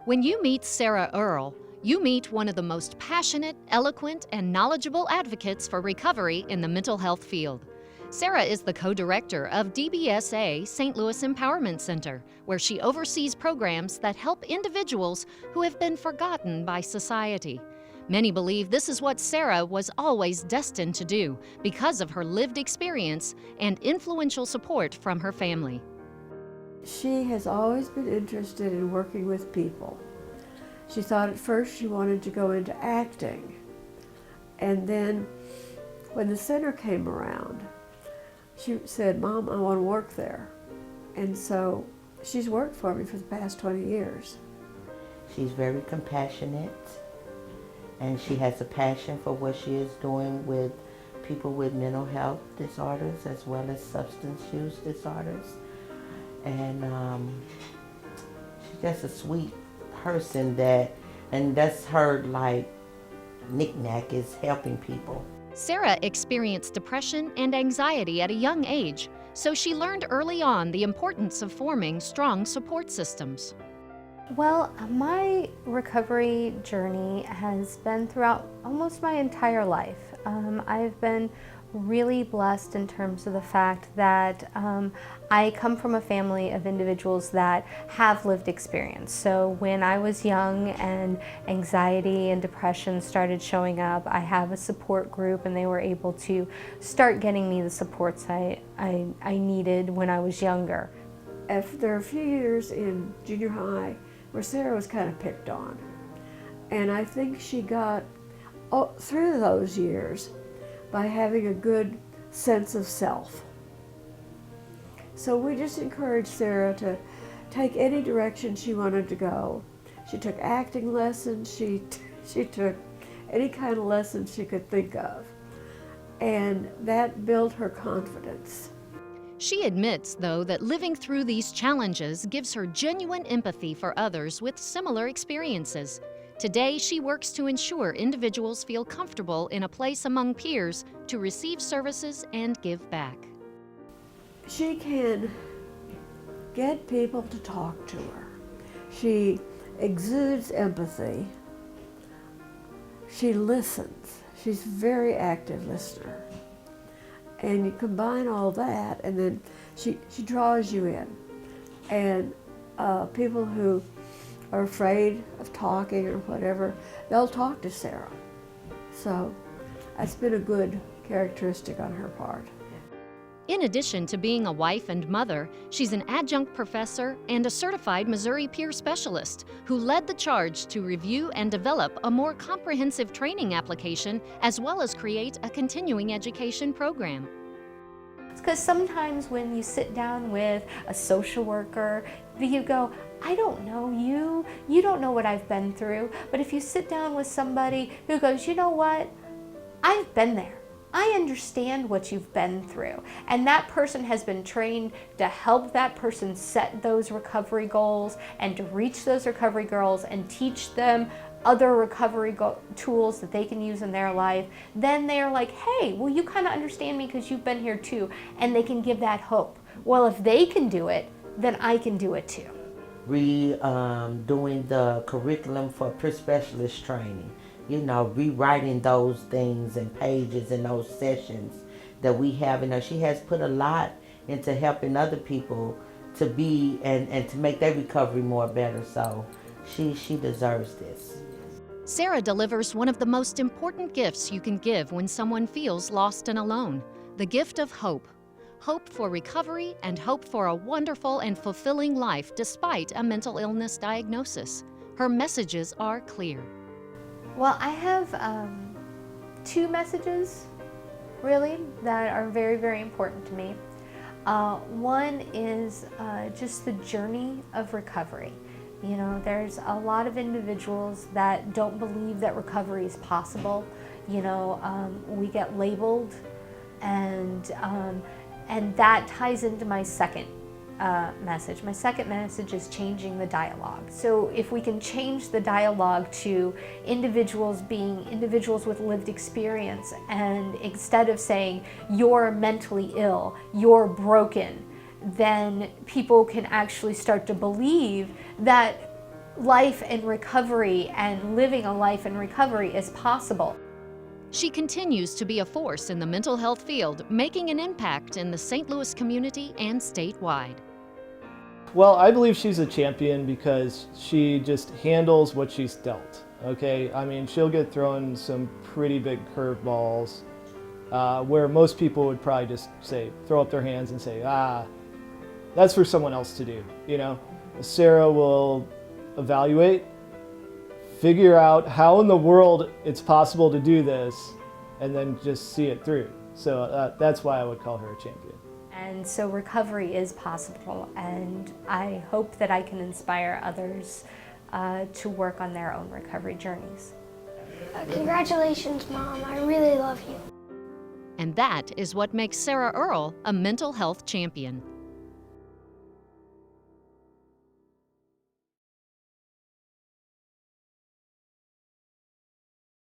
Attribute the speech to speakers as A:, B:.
A: When you meet Sarah Earll, you meet one of the most passionate, eloquent, and knowledgeable advocates for recovery in the mental health field. Sarah is the co-director of DBSA St. Louis Empowerment Center, where she oversees programs that help individuals who have been forgotten by society. Many believe this is what Sarah was always destined to do because of her lived experience and influential support from her family.
B: She has always been interested in working with people. She thought at first she wanted to go into acting. And then when the center came around, she said, "Mom, I want to work there." And so she's worked for me for the past 20 years.
C: She's very compassionate, and she has a passion for what she is doing with people with mental health disorders as well as substance use disorders. And she's just a sweet person and that's her knick-knack is helping people.
A: Sarah experienced depression and anxiety at a young age, so she learned early on the importance of forming strong support systems.
D: Well, my recovery journey has been throughout almost my entire life. I've been really blessed in terms of the fact that I come from a family of individuals that have lived experience. So when I was young and anxiety and depression started showing up, I have a support group and they were able to start getting me the supports I needed when I was younger.
B: There are a few years in junior high where Sarah was kind of picked on. And I think she got through those years by having a good sense of self. So we just encouraged Sarah to take any direction she wanted to go. She took acting lessons, she took any kind of lessons she could think of. And that built her confidence.
A: She admits, though, that living through these challenges gives her genuine empathy for others with similar experiences. Today, she works to ensure individuals feel comfortable in a place among peers to receive services and give back.
B: She can get people to talk to her. She exudes empathy. She listens. She's a very active listener. And you combine all that, and then she draws you in. And people who are afraid of talking or whatever, they'll talk to Sarah. So that's been a good characteristic on her part.
A: In addition to being a wife and mother, she's an adjunct professor and a certified Missouri peer specialist who led the charge to review and develop a more comprehensive training application as well as create a continuing education program.
D: Because sometimes when you sit down with a social worker, you go, "I don't know you, you don't know what I've been through." But if you sit down with somebody who goes, "You know what, I've been there. I understand what you've been through," and that person has been trained to help that person set those recovery goals and to reach those recovery goals and teach them other recovery tools that they can use in their life, then they're like, "Hey, well, you kind of understand me because you've been here too," and they can give that hope. Well, if they can do it, then I can do it too.
C: Doing the curriculum for peer specialist training, rewriting those things and pages and those sessions that we have in her. She has put a lot into helping other people to be and to make their recovery more better. So she deserves this.
A: Sarah delivers one of the most important gifts you can give when someone feels lost and alone, the gift of hope. Hope for recovery and hope for a wonderful and fulfilling life despite a mental illness diagnosis. Her messages are clear.
D: Well, I have two messages, really, that are very, very important to me. One is just the journey of recovery. There's a lot of individuals that don't believe that recovery is possible. We get labeled, and that ties into my second message. My second message is changing the dialogue. So if we can change the dialogue to individuals being individuals with lived experience, and instead of saying, "You're mentally ill, you're broken," then people can actually start to believe that life in recovery and living a life in recovery is possible.
A: She continues to be a force in the mental health field, making an impact in the St. Louis community and statewide.
E: Well, I believe she's a champion because she just handles what she's dealt. Okay, I mean, she'll get thrown some pretty big curveballs where most people would probably just say, throw up their hands and say, that's for someone else to do. You know, Sarah will evaluate, figure out how in the world it's possible to do this, and then just see it through. So that's why I would call her a champion.
D: And so recovery is possible, and I hope that I can inspire others to work on their own recovery journeys.
F: Congratulations, Mom. I really love you.
A: And that is what makes Sarah Earll a mental health champion.